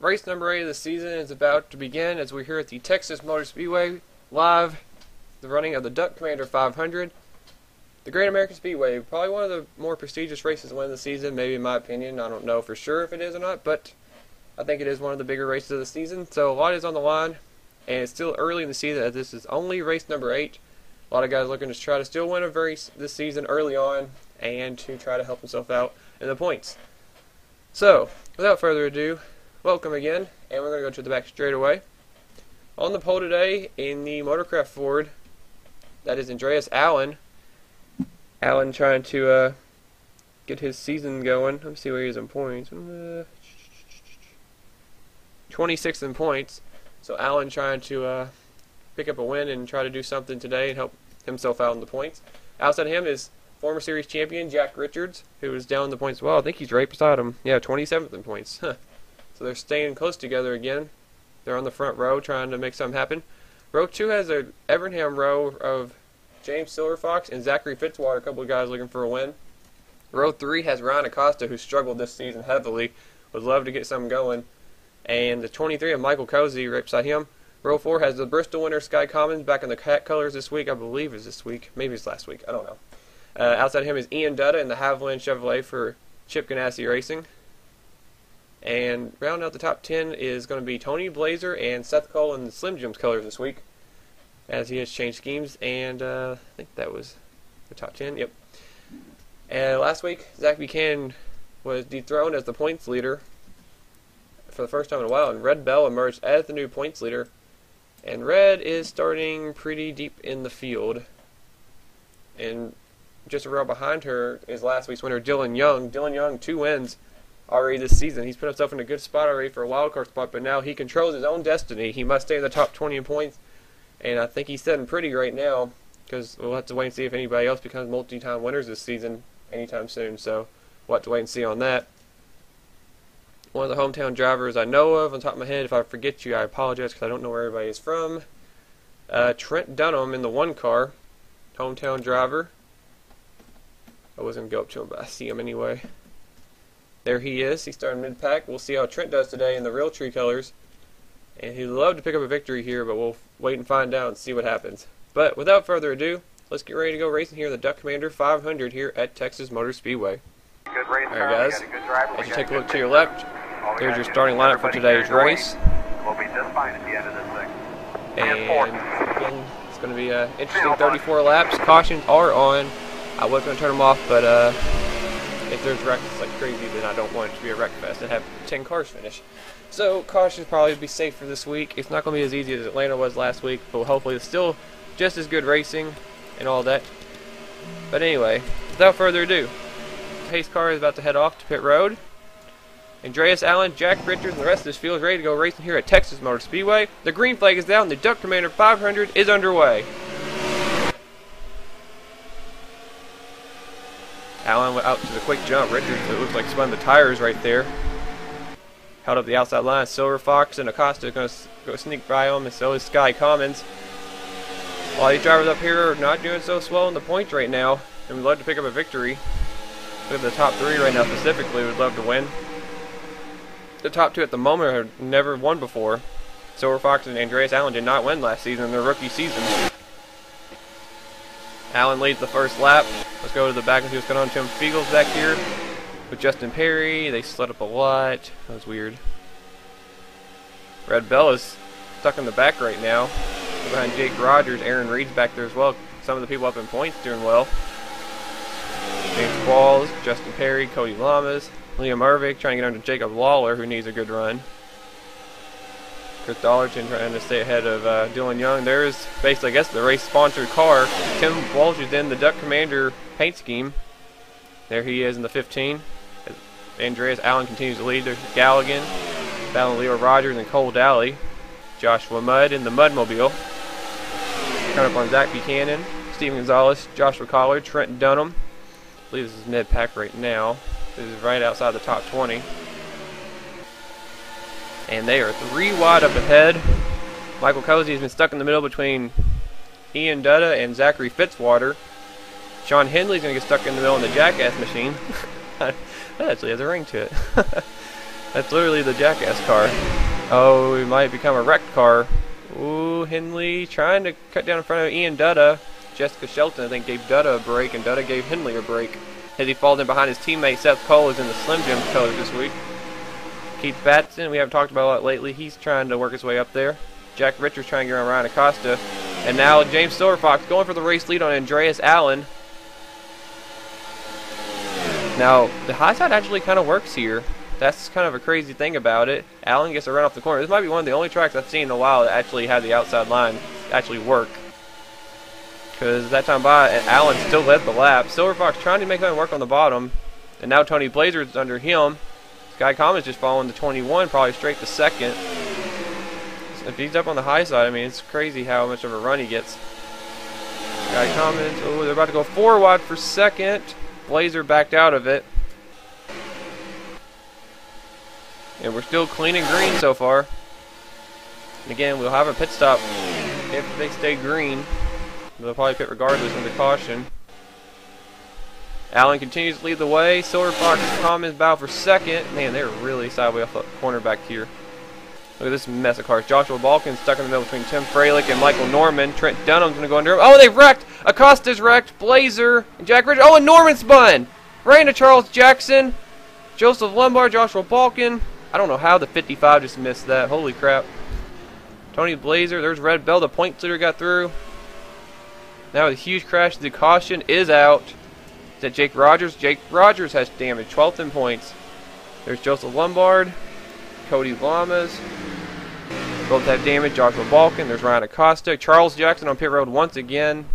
race number 8 of the season is about to begin as we're here at the Texas Motor Speedway live, the running of the Duck Commander 500. The Great American Speedway, probably one of the more prestigious races to win the season, maybe in my opinion. I don't know for sure if it is or not, but I think it is one of the bigger races of the season. So a lot is on the line, and it's still early in the season as this is only race number 8. A lot of guys looking to try to still win a race this season early on and to try to help himself out in the points. So, without further ado, welcome again, and we're going to go to the back straight away. On the pole today in the Motorcraft Ford, that is Andreas Allen. Allen trying to get his season going. Let me see where he is in points. 26th in points. So Allen trying to pick up a win and try to do something today and help himself out in the points. Outside of him is former series champion Jack Richards, who is down in the points as well. I think he's right beside him. Yeah, 27th in points. So they're staying close together again. They're on the front row trying to make something happen. Row 2 has a Evernham row of James Silverfox and Zachary Fitzwater, a couple of guys looking for a win. Row 3 has Ryan Acosta, who struggled this season heavily. Would love to get something going. And the 23 of Michael Cozy right beside him. Row 4 has the Bristol winner Sky Commons back in the cat colors this week. I believe is this week. Maybe it's last week. I don't know. Outside of him is Ian Dutta in the Haviland Chevrolet for Chip Ganassi Racing. And rounding out the top 10 is going to be Tony Blazer and Seth Cole in the Slim Jims colors this week, as he has changed schemes, and I think that was the top 10, yep. And last week, Zach Buchanan was dethroned as the points leader for the first time in a while, and Red Bell emerged as the new points leader. And Red is starting pretty deep in the field. And just a row behind her is last week's winner, Dylan Young. Dylan Young, 2 wins already this season. He's put himself in a good spot already for a wildcard spot, but now he controls his own destiny. He must stay in the top 20 in points. And I think he's sitting pretty right now, because we'll have to wait and see if anybody else becomes multi-time winners this season anytime soon. So we'll have to wait and see on that. One of the hometown drivers I know of, on top of my head, if I forget you, I apologize because I don't know where everybody is from. Trent Dunham in the 1 car, hometown driver. I wasn't going to go up to him, but I see him anyway. There he is. He's starting mid-pack. We'll see how Trent does today in the real tree colors. And he'd love to pick up a victory here, but we'll wait and find out and see what happens. But without further ado, let's get ready to go racing here in the Duck Commander 500 here at Texas Motor Speedway. Good race, alright guys, as you take a look to your left, there's your starting lineup for today's race. We'll be just fine at the end of this thing. And again, it's going to be an interesting 34 laps. Cautions are on. I was going to turn them off, but if there's wrecks like crazy, then I don't want it to be a wreck fest and have 10 cars finish. So cautions probably be safe for this week. It's not going to be as easy as Atlanta was last week, but hopefully it's still just as good racing and all that. But anyway, without further ado, the pace car is about to head off to pit road. Andreas Allen, Jack Richards, and the rest of this field is ready to go racing here at Texas Motor Speedway. The green flag is down. The Duck Commander 500 is underway. Allen went out to the quick jump. Richards, it looks like, spun the tires right there. Held up the outside line. Silver Fox and Acosta are going to go sneak by him, and so is Sky Commons. All these drivers up here are not doing so swell in the points right now, and would love to pick up a victory. Look at the top 3 right now specifically, would love to win. The top 2 at the moment have never won before. Silver Fox and Andreas Allen did not win last season in their rookie season. Allen leads the first lap. Let's go to the back and see what's going on. Tim Fiegel's back here with Justin Perry. They slid up a lot. That was weird. Red Bell is stuck in the back right now. Behind Jake Rogers, Aaron Reed's back there as well. Some of the people up in points doing well. James Walls, Justin Perry, Cody Lamas, Liam Irvig trying to get under Jacob Lawler, who needs a good run. Chris Dollarton trying to stay ahead of Dylan Young. There's basically, I guess, the race-sponsored car. Tim Walsh is in the Duck Commander paint scheme. There he is in the 15. Andreas Allen continues to lead. There's Galligan, battling Leo Rogers and Cole Daly. Joshua Mudd in the Mudmobile. Coming up on Zach Buchanan, Steven Gonzalez, Joshua Collard, Trent Dunham. I believe this is mid-pack right now. This is right outside the top 20. And they are 3 wide up ahead. Michael Cozy has been stuck in the middle between Ian Dutta and Zachary Fitzwater. Sean Henley's going to get stuck in the middle in the Jackass machine. That actually has a ring to it. That's literally the jackass car. Oh, it might become a wrecked car. Ooh, Henley trying to cut down in front of Ian Dutta. Jessica Shelton, I think, gave Dutta a break, and Dutta gave Henley a break as he falls in behind his teammate Seth Cole, who's in the Slim Jim colors this week. Keith Batson, we haven't talked about a lot lately. He's trying to work his way up there. Jack Richards trying to get around Ryan Acosta. And now James Silverfox going for the race lead on Andreas Allen. Now, the high side actually kind of works here. That's kind of a crazy thing about it. Allen gets a run off the corner. This might be one of the only tracks I've seen in a while that actually had the outside line actually work. Because that time by, Allen still led the lap. Silverfox trying to make that work on the bottom. And now Tony Blazer's under him. Sky Comet's just following the 21, probably straight to second. If he's up on the high side, I mean, it's crazy how much of a run he gets. Sky Comet, oh, they're about to go 4 wide for second. Blazer backed out of it. And we're still clean and green so far. And again, we'll have a pit stop if they stay green. They'll probably pit regardless of the caution. Allen continues to lead the way. Silverfox and Commons bow for second. Man, they're really sideways off the corner back here. Look at this mess of cars. Joshua Balkin stuck in the middle between Tim Freilich and Michael Norman. Trent Dunham's going to go under him. Oh, they wrecked! Acosta's wrecked. Blazer and Jack Richards. Oh, and Norman spun! Right into Charles Jackson. Joseph Lombard, Joshua Balkin. I don't know how the 55 just missed that. Holy crap. Tony Blazer. There's Red Bell. The point leader got through. Now with a huge crash, the caution is out. Is that Jake Rogers? Jake Rogers has damage. 12th in points. There's Joseph Lombard. Cody Lamas. Both have damage. Joshua Balkin. There's Ryan Acosta. Charles Jackson on pit road once again.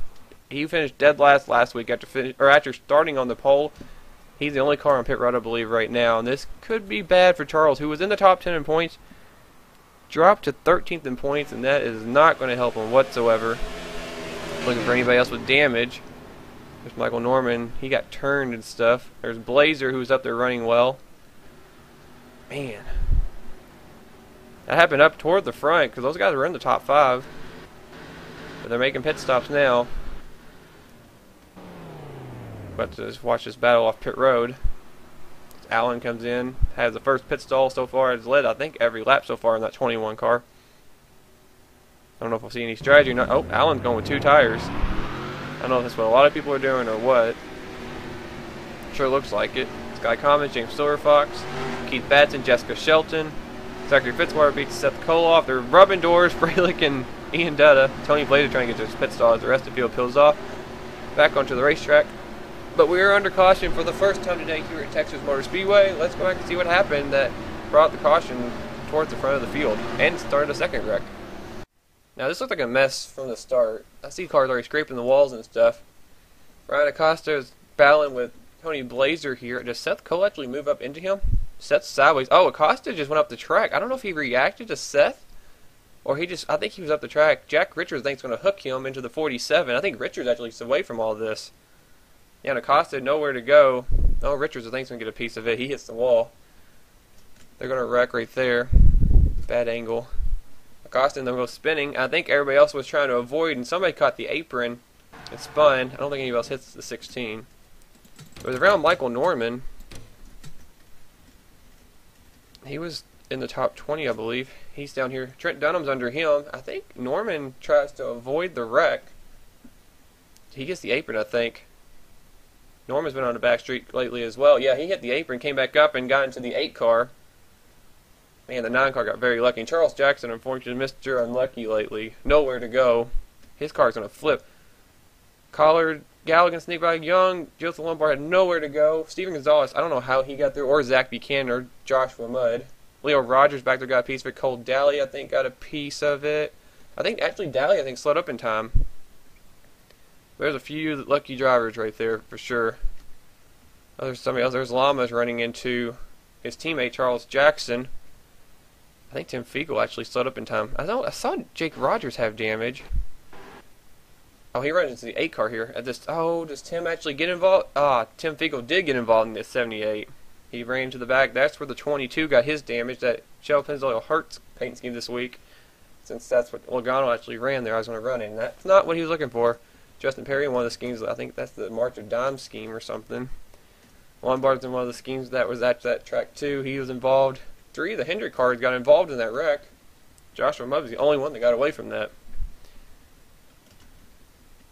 He finished dead last week after starting on the pole. He's the only car on pit road, I believe, right now. And this could be bad for Charles, who was in the top 10 in points. Dropped to 13th in points, and that is not going to help him whatsoever. Looking for anybody else with damage. There's Michael Norman. He got turned and stuff. There's Blazer, who's up there running well. Man. That happened up toward the front, because those guys were in the top 5. But they're making pit stops now. But to just watch this battle off pit road. Allen comes in, has the first pit stall so far. Has led, I think, every lap so far in that 21 car. I don't know if we'll see any strategy or not. Oh, Allen's going with 2 tires. I don't know if that's what a lot of people are doing or what. Sure looks like it. Sky Comet, James Silverfox, Keith Batson, Jessica Shelton. Zachary Fitzwater beats Seth Koloff. They're rubbing doors. Freilich and Ian Dutta. Tony Blazer trying to get to his pit stall as the rest of the field peels off. Back onto the racetrack. But we are under caution for the first time today here at Texas Motor Speedway. Let's go back and see what happened that brought the caution towards the front of the field and started a second wreck. Now this looked like a mess from the start. I see cars already scraping the walls and stuff. Ryan Acosta is battling with Tony Blazer here. Does Seth Cole actually move up into him? Seth's sideways. Oh, Acosta just went up the track. I don't know if he reacted to Seth or he just, I think he was up the track. Jack Richards thinks going to hook him into the 47. I think Richards actually is away from all this. Yeah, and Acosta had nowhere to go. Oh, Richards I think is going to get a piece of it. He hits the wall. They're going to wreck right there. Bad angle. Acosta and them go spinning. I think everybody else was trying to avoid, and somebody caught the apron and spun. I don't think anybody else hits the 16. It was around Michael Norman. He was in the top 20, I believe. He's down here. Trent Dunham's under him. I think Norman tries to avoid the wreck. He gets the apron, I think. Norman's been on the back street lately as well. Yeah, he hit the apron, came back up, and got into the 8 car. Man, the 9 car got very lucky. And Charles Jackson, unfortunately, Mr. Unlucky lately. Nowhere to go. His car's going to flip. Collard, Galligan sneak by Young. Joseph Lombard had nowhere to go. Steven Gonzalez, I don't know how he got through. Or Zach Buchanan or Joshua Mudd. Leo Rogers back there got a piece of it. Cole Daly, I think, got a piece of it. I think, actually, Daly, I think, slowed up in time. There's a few lucky drivers right there, for sure. Oh, there's somebody else. There's Lamas running into his teammate, Charles Jackson. I think Tim Fiegel actually slowed up in time. I saw Jake Rogers have damage. Oh, he runs into the 8 car here. Does Tim actually get involved? Tim Fiegel did get involved in this 78. He ran into the back. That's where the 22 got his damage. That Shell Pennzoil Hertz paint scheme this week. Since that's what Logano actually ran there, I was going to run in. That's not what he was looking for. Justin Perry in one of the schemes, I think that's the March of Dimes scheme or something. Lombard's in one of the schemes that was at that track too. He was involved. 3 of the Hendrick cars got involved in that wreck. Joshua Mubb was the only one that got away from that.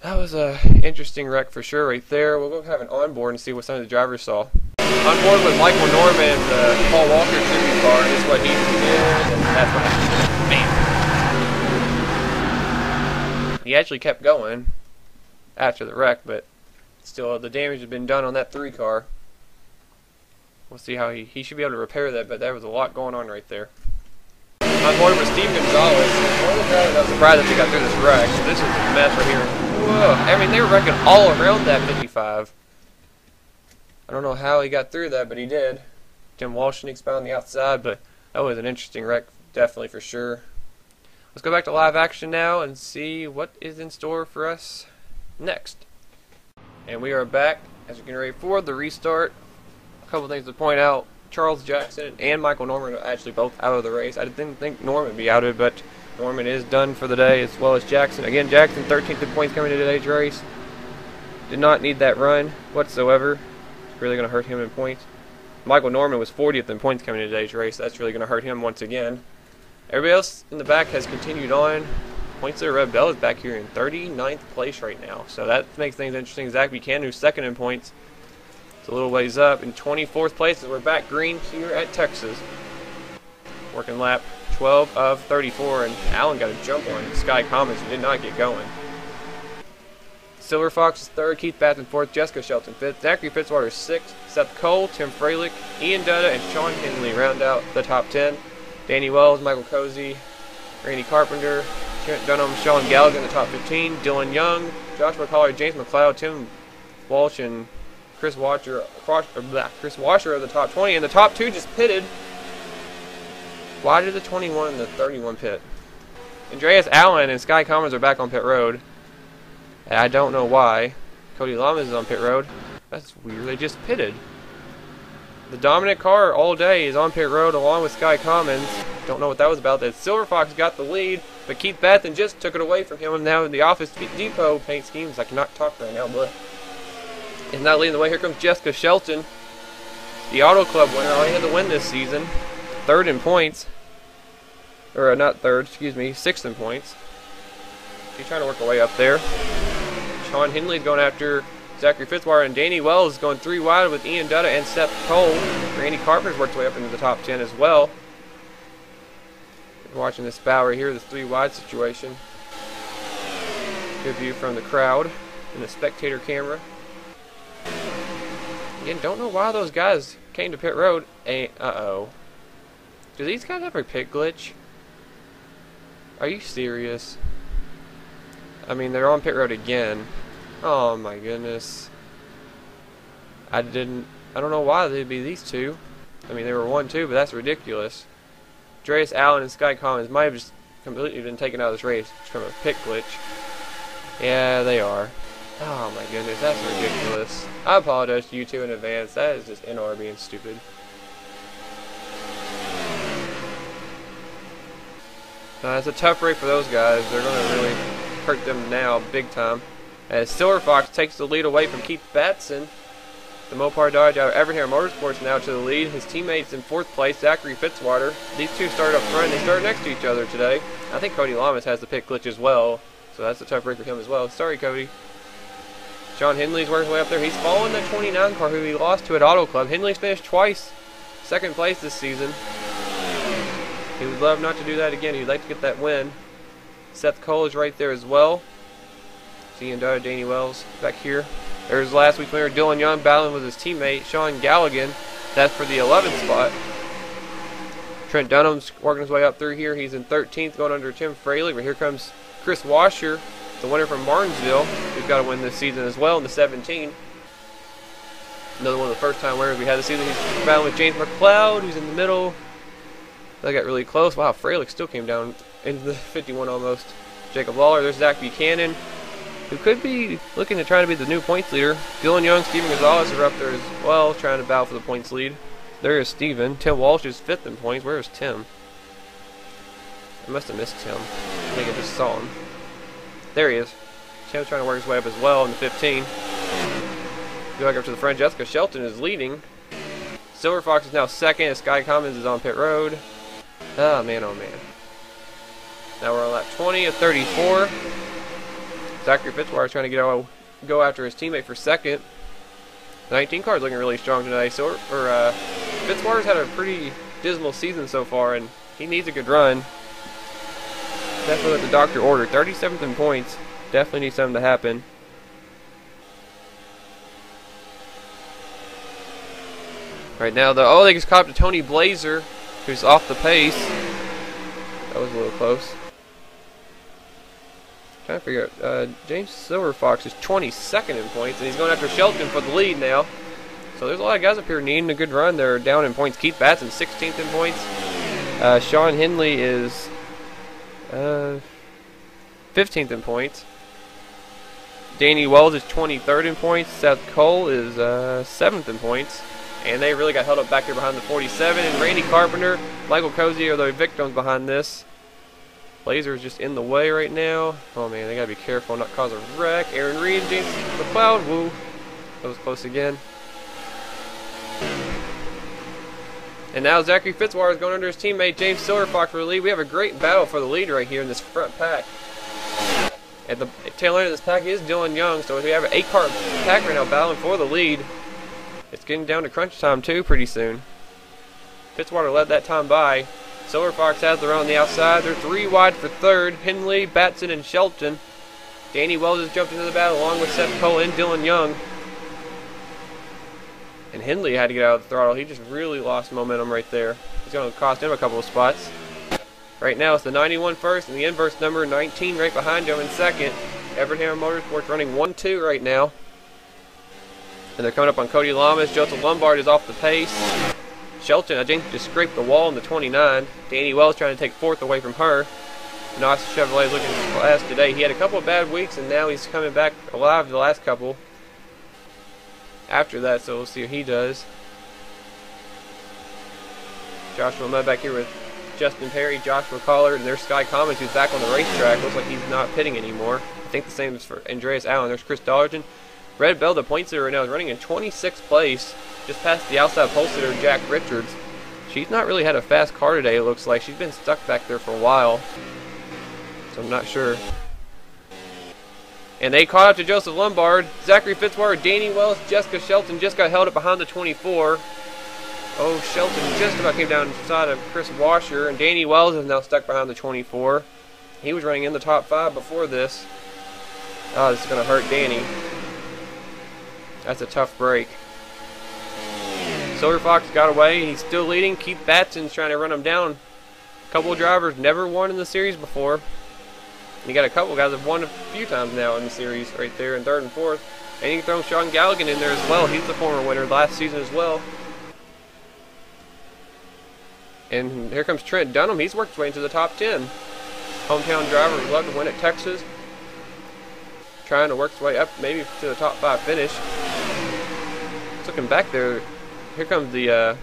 That was a interesting wreck for sure right there. We'll go have an onboard and see what some of the drivers saw. On board with Michael Norman, the Paul Walker tribute car. This is what he did, and that's what happened. Bam! He actually kept going after the wreck, but still the damage has been done on that 3 car. We'll see how he should be able to repair that, but there was a lot going on right there. On board with Steve Gonzalez. One of the drivers, I was surprised that they got through this wreck. So this is a mess right here. Whoa! I mean, they were wrecking all around that 55. I don't know how he got through that, but he did. Tim Walsh sneaks by on the outside, but that was an interesting wreck, definitely for sure. Let's go back to live action now and see what is in store for us next. And we are back as we're getting ready for the restart. A couple things to point out. Charles Jackson and Michael Norman are actually both out of the race. I didn't think Norman would be out of it, but Norman is done for the day, as well as Jackson. Again, Jackson 13th in points coming into today's race. Did not need that run whatsoever. It's really going to hurt him in points. Michael Norman was 40th in points coming into today's race. That's really going to hurt him once again. Everybody else in the back has continued on. Points of Red Bell is back here in 39th place right now. So that makes things interesting. Zach Buchanan, who's second in points, a little ways up in 24th place as we're back green here at Texas. Working lap 12 of 34, and Allen got a jump on Sky Commons and did not get going. Silver Fox is third, Keith Bath in fourth, Jessica Shelton fifth, Zachary Fitzwater sixth, Seth Cole, Tim Freilich, Ian Dutta, and Sean Henley round out the top 10. Danny Wells, Michael Cozy, Randy Carpenter, Trent Dunham, Sean Gallagher in the top 15, Dylan Young, Joshua Collard, James McLeod, Tim Walsh, and Chris Washer of the top 20, and the top 2 just pitted. Why did the 21 and the 31 pit? Andreas Allen and Sky Commons are back on pit road. And I don't know why. Cody Lamas is on pit road. That's weird. They just pitted. The dominant car all day is on pit road along with Sky Commons. Don't know what that was about. That Silver Fox got the lead, but Keith Bathen just took it away from him. And now in the Office Depot paint schemes, I cannot talk right now, but is not leading the way. Here comes Jessica Shelton, the Auto Club winner. Only had to win this season. Third in points. Or not third, excuse me, sixth in points. She's trying to work her way up there. Sean Henley's going after Zachary Fitzwater, and Danny Wells is going 3 wide with Ian Dutta and Seth Cole. Randy Carpenter's worked his way up into the top 10 as well. We're watching this bow right here, this 3 wide situation. Good view from the crowd and the spectator camera. Again, don't know why those guys came to pit road. Uh-oh. Do these guys have a pit glitch? Are you serious? I mean, they're on pit road again. Oh my goodness. I don't know why they'd be these two. I mean, they were 1-2, but that's ridiculous. Andreas Allen and Sky Commons might have just completely been taken out of this race from a pit glitch. Yeah, they are. Oh my goodness, that's ridiculous. I apologize to you two in advance. That is just NR being stupid. It's a tough break for those guys. They're going to really hurt them now big time. As Silver Fox takes the lead away from Keith Batson. The Mopar Dodge out of Everhare Motorsports now to the lead. His teammates in 4th place, Zachary Fitzwater. These two started up front. They started next to each other today. I think Cody Lamas has the pit glitch as well. So that's a tough break for him as well. Sorry, Cody. Sean Henley's working his way up there. He's following the 29 car who he lost to at Auto Club. Henley's finished twice 2nd place this season. He would love not to do that again. He'd like to get that win. Seth Cole is right there as well. Ian Dutta, Danny Wells back here. There's last week's winner Dylan Young battling with his teammate Sean Gallagher. That's for the 11th spot. Trent Dunham's working his way up through here. He's in 13th, going under Tim Freilich. But here comes Chris Washer, the winner from Martinsville, who's got to win this season as well in the 17. Another one of the first-time winners we had this season. He's battling with James McLeod, who's in the middle. They got really close. Wow, Freilich still came down into the 51 almost. Jacob Lawler. There's Zach Buchanan, who could be looking to try to be the new points leader. Dylan Young, Steven Gonzalez are up there as well, trying to battle for the points lead. There is Steven. Tim Walsh is 5th in points. Where is Tim? I must have missed Tim. I think I just saw him. There he is. Tim's trying to work his way up as well in the 15. Go back up to the front. Jessica Shelton is leading. Silver Fox is now second as Sky Commons is on pit road. Oh man, oh man. Now we're on lap 20 of 34. Zachary Fitzwater is trying to go after his teammate for second. The 19 car is looking really strong today. Fitzwater's had a pretty dismal season so far, and he needs a good run. Definitely what the doctor ordered. 37th in points. Definitely needs something to happen. Right now, though, they just caught up to Tony Blazer, who's off the pace. That was a little close. Trying to figure out, James Silver Fox is 22nd in points, and he's going after Shelton for the lead now. So there's a lot of guys up here needing a good run. They're down in points. Keith Batson 16th in points. Sean Henley is 15th in points. Danny Wells is 23rd in points. Seth Cole is 7th in points. And they really got held up back here behind the 47. And Randy Carpenter, Michael Cozy are the victims behind this. Blazer is just in the way right now. Oh man, they gotta be careful not cause a wreck. Aaron Reed, James McLeod, woo. That was close again. And now Zachary Fitzwater is going under his teammate James Silver Fox for the lead. We have a great battle for the lead right here in this front pack. At the tail end of this pack is Dylan Young, so we have an 8-car pack right now battling for the lead. It's getting down to crunch time too pretty soon. Fitzwater led that time by. Silver Fox has the run on the outside. They're 3 wide for third. Henley, Batson, and Shelton. Danny Wells has jumped into the battle along with Seth Cole and Dylan Young. And Henley had to get out of the throttle. He just really lost momentum right there. It's going to cost him a couple of spots. Right now it's the 91 first and the inverse number 19 right behind him in second. Everett Motorsports running 1-2 right now. And they're coming up on Cody Lamas. Joseph Lombard is off the pace. Shelton, I think, just scraped the wall in the 29. Danny Wells trying to take fourth away from her. Noss Chevrolet is looking class today. He had a couple of bad weeks, and now he's coming back alive the last couple. After that, so we'll see what he does. Joshua Mudd back here with Justin Perry, Joshua Collar, and there's Sky Commons, who's back on the racetrack. Looks like he's not pitting anymore. I think the same is for Andreas Allen. There's Chris Dollarton. Red Bell, the point leader right now, is running in 26th place, just past the outside pole sitter, Jack Richards. She's not really had a fast car today, it looks like. She's been stuck back there for a while, so I'm not sure. And they caught up to Joseph Lombard. Zachary Fitzwater, Danny Wells, Jessica Shelton just got held up behind the 24. Oh, Shelton just about came down inside of Chris Washer, and Danny Wells is now stuck behind the 24. He was running in the top 5 before this. Oh, this is going to hurt Danny. That's a tough break. Silver Fox got away. He's still leading. Keith Batson's trying to run him down. A couple of drivers never won in the series before. You got a couple guys that have won a few times now in the series right there in 3rd and 4th. And you can throw Sean Galligan in there as well. He's the former winner last season as well. And here comes Trent Dunham. He's worked his way into the top 10. Hometown driver who'd love to win at Texas. Trying to work his way up maybe to the top 5 finish. Looking back there, here comes the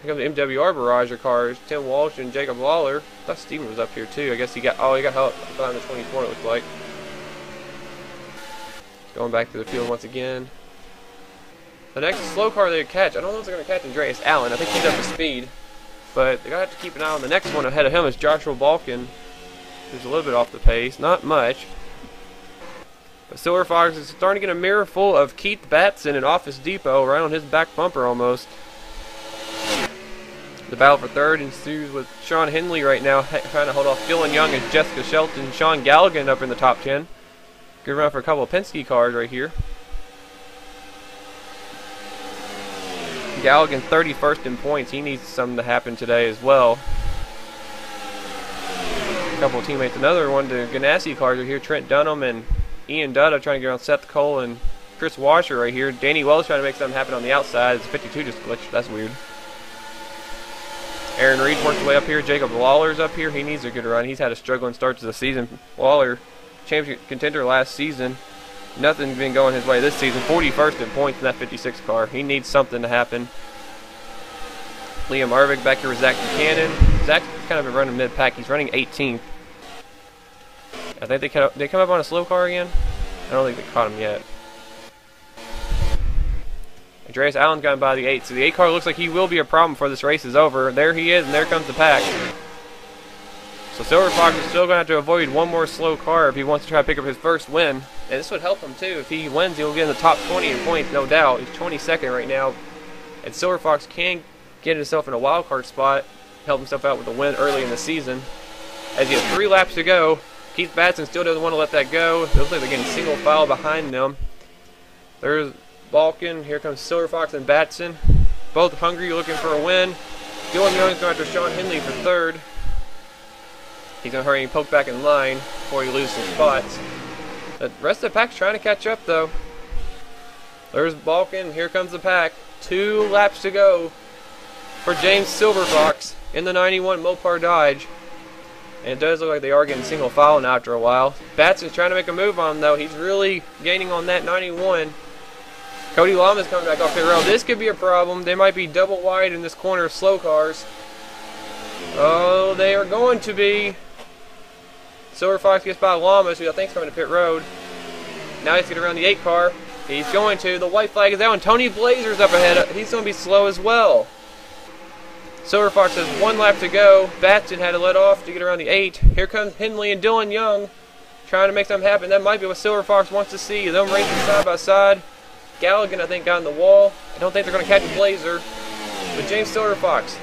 MWR barrage of cars. Tim Walsh and Jacob Lawler. I thought Steven was up here too. I guess he got help behind the 24 it looks like. Going back to the field once again. The next slow car they catch, I don't know if they're going to catch Andreas Allen. I think he's up to speed. But they're going to have to keep an eye on the next one ahead of him is Joshua Balkin, who's a little bit off the pace. Not much. But Silver Fox is starting to get a mirror full of Keith Batson in Office Depot right on his back bumper almost. The battle for third ensues with Sean Henley right now trying to hold off Dylan Young and Jessica Shelton. Sean Galligan up in the top 10. Good run for a couple of Penske cars right here. Galligan 31st in points. He needs something to happen today as well. A couple of teammates. Another one to Ganassi cars are here. Trent Dunham and Ian Dutta trying to get on Seth Cole and Chris Washer right here. Danny Wells trying to make something happen on the outside. It's 52 just glitched. That's weird. Aaron Reed's worked his way up here. Jacob Lawler's up here. He needs a good run. He's had a struggling start to the season. Lawler, championship contender last season. Nothing's been going his way this season. 41st in points in that 56 car. He needs something to happen. Liam Arvig back here with Zach Buchanan. Zach's kind of been running mid-pack. He's running 18th. I think they come up on a slow car again. I don't think they caught him yet. Andreas Allen's gotten by the 8, so the 8 car looks like he will be a problem before this race is over. There he is, and there comes the pack. So Silver Fox is still going to have to avoid one more slow car if he wants to try to pick up his first win. And this would help him too. If he wins, he'll get in the top 20 in points, no doubt. He's 22nd right now. And Silver Fox can get himself in a wild card spot, help himself out with a win early in the season. As he has 3 laps to go, Keith Batson still doesn't want to let that go. It looks like they're getting single file behind them. There's Balkan. Here comes Silver Fox and Batson. Both hungry, looking for a win. Dylan Young's going after Sean Henley for 3rd. He's going to hurry and poke back in line before he loses some spots. The rest of the pack's trying to catch up, though. There's Balkan. Here comes the pack. 2 laps to go for James Silver Fox in the 91 Mopar Dodge. And it does look like they are getting single file now after a while. Batson's trying to make a move on him, though. He's really gaining on that 91. Cody Lama's coming back off the rail. This could be a problem. They might be double wide in this corner of slow cars. Oh, they are going to be. Silver Fox gets by Lamas, who I think is coming to pit road. Now he's getting around the 8 car. He's going to. The white flag is out, and Tony Blazer's up ahead. He's going to be slow as well. Silver Fox has 1 lap to go. Batson had to let off to get around the 8. Here comes Henley and Dylan Young trying to make something happen. That might be what Silver Fox wants to see. Them racing side by side. Galligan, I think, got in the wall. I don't think they're going to catch Blazer. But James Silver Fox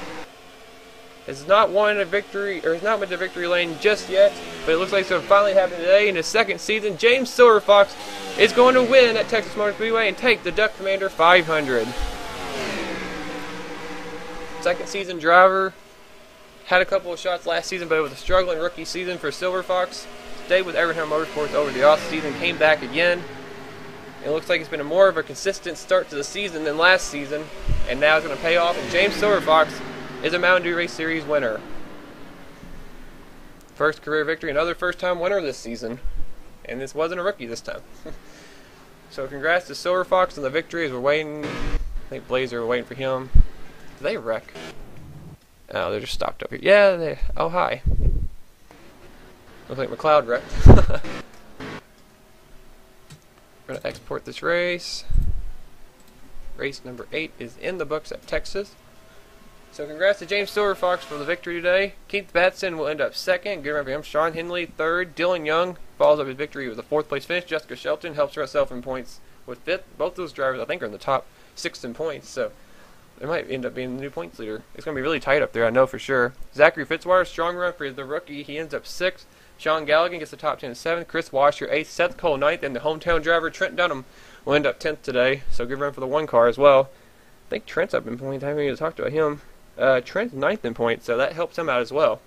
has not won a victory, or has not went to victory lane just yet. But it looks like it's going to finally happen today in his 2nd season. James Silver Fox is going to win at Texas Motor Speedway and take the Duck Commander 500. 2nd season driver. Had a couple of shots last season, but it was a struggling rookie season for Silver Fox. Stayed with Everham Motorsports over the off season, came back again. It looks like it's been more of a consistent start to the season than last season, and now it's going to pay off. And James Silver Fox is a Mountain Dew Race Series winner. First career victory, another first-time winner this season, and this wasn't a rookie this time. So congrats to Silver Fox on the victory as we're waiting. I think Blazer, we're waiting for him. Did they wreck? Oh, they're just stopped up here. Yeah, they. Oh, hi. Looks like McLeod wrecked. We're going to export this race. Race number 8 is in the books at Texas. So congrats to James Silver Fox for the victory today. Keith Batson will end up 2nd. Good run for him. Sean Henley 3rd. Dylan Young follows up his victory with a 4th place finish. Jessica Shelton helps herself in points with 5th. Both those drivers, I think, are in the top 6 in points. So they might end up being the new points leader. It's going to be really tight up there, I know for sure. Zachary Fitzwater, strong run for the rookie. He ends up 6th. Sean Galligan gets the top 10 7th. Chris Washer 8th. Seth Cole 9th. And the hometown driver, Trent Dunham, will end up 10th today. So good run for the 1 car as well. I think Trent's up in points. I haven't even talked about him. Trent's 9th in points, so that helps him out as well.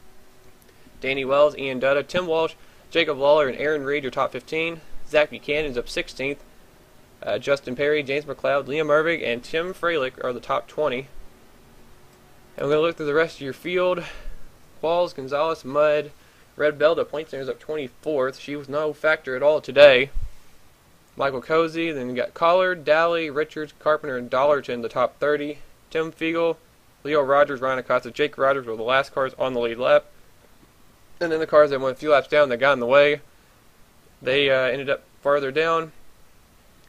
Danny Wells, Ian Dutta, Tim Walsh, Jacob Lawler, and Aaron Reed are top 15. Zach Buchanan's up 16th. Justin Perry, James McLeod, Liam Irvig, and Tim Freilich are the top 20. And we're going to look through the rest of your field. Walls, Gonzalez, Mudd, Red Bell, the point stander's up 24th. She was no factor at all today. Michael Cozy, then you got Collard, Dally, Richards, Carpenter, and Dollarton, the top 30. Tim Fiegel, Leo Rogers, Ryan Acosta, Jake Rogers were the last cars on the lead lap. And then the cars that went a few laps down that got in the way, they ended up farther down.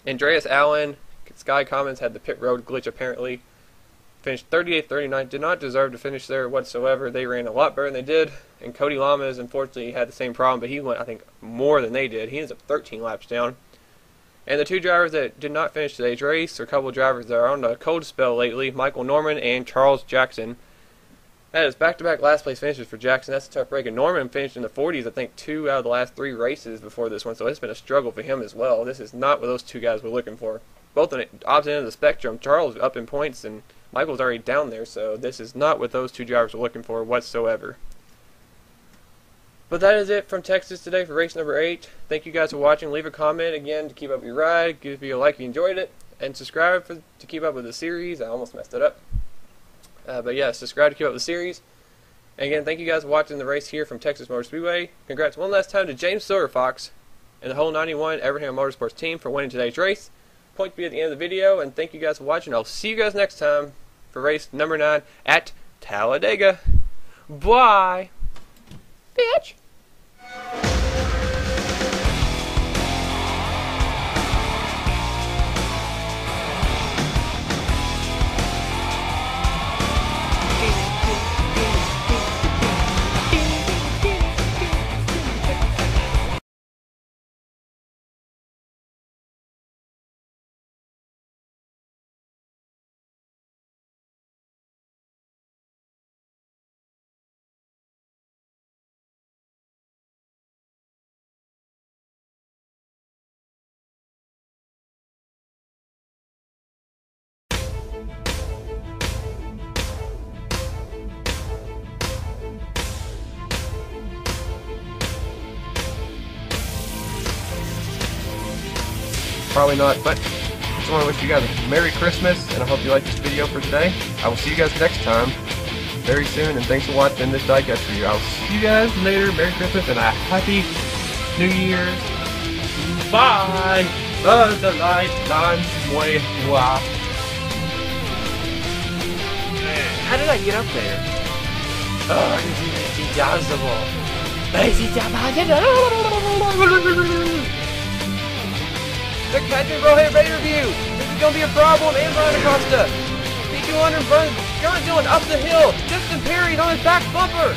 Andreas Allen, Sky Commons had the pit road glitch apparently. Finished 38th, 39th, did not deserve to finish there whatsoever. They ran a lot better than they did. And Cody Lamas, unfortunately, had the same problem, but he went, I think, more than they did. He ends up 13 laps down. And the 2 drivers that did not finish today's race are a couple of drivers that are on a cold spell lately, Michael Norman and Charles Jackson. That is back-to-back last-place finishes for Jackson. That's a tough break. And Norman finished in the 40s, I think, 2 out of the last 3 races before this one, so it's been a struggle for him as well. This is not what those 2 guys were looking for. Both on the opposite end of the spectrum. Charles up in points, and Michael's already down there, so this is not what those 2 drivers were looking for whatsoever. But that is it from Texas today for race number 8. Thank you guys for watching. Leave a comment again to keep up your ride. Give me a like if you enjoyed it. And subscribe to keep up with the series. I almost messed it up. But yeah, subscribe to keep up with the series. And again, thank you guys for watching the race here from Texas Motor Speedway. Congrats one last time to James Silver Fox and the whole 91 Everham Motorsports team for winning today's race. Point to be at the end of the video. And thank you guys for watching. I'll see you guys next time for race number 9 at Talladega. Bye! Bitch! Probably not, but I just want to wish you guys a Merry Christmas, and I hope you like this video for today. I will see you guys next time, very soon, and thanks for watching this diecast review. I will see you guys later. Merry Christmas and a Happy New Year's. Bye! The light, wow. How did I get up there? Oh, this is impossible. The Captain Brohead Ready Review. This is gonna be a problem. And Brian Acosta. P200 runs John Dillon up the hill. Justin Perry's on his back bumper.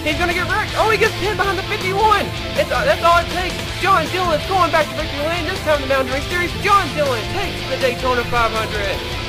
He's gonna get wrecked. Oh, he gets pinned behind the 51. That's all it takes. John Dillon's going back to victory lane. This time the Mountain Race Series. John Dillon takes the Daytona 500.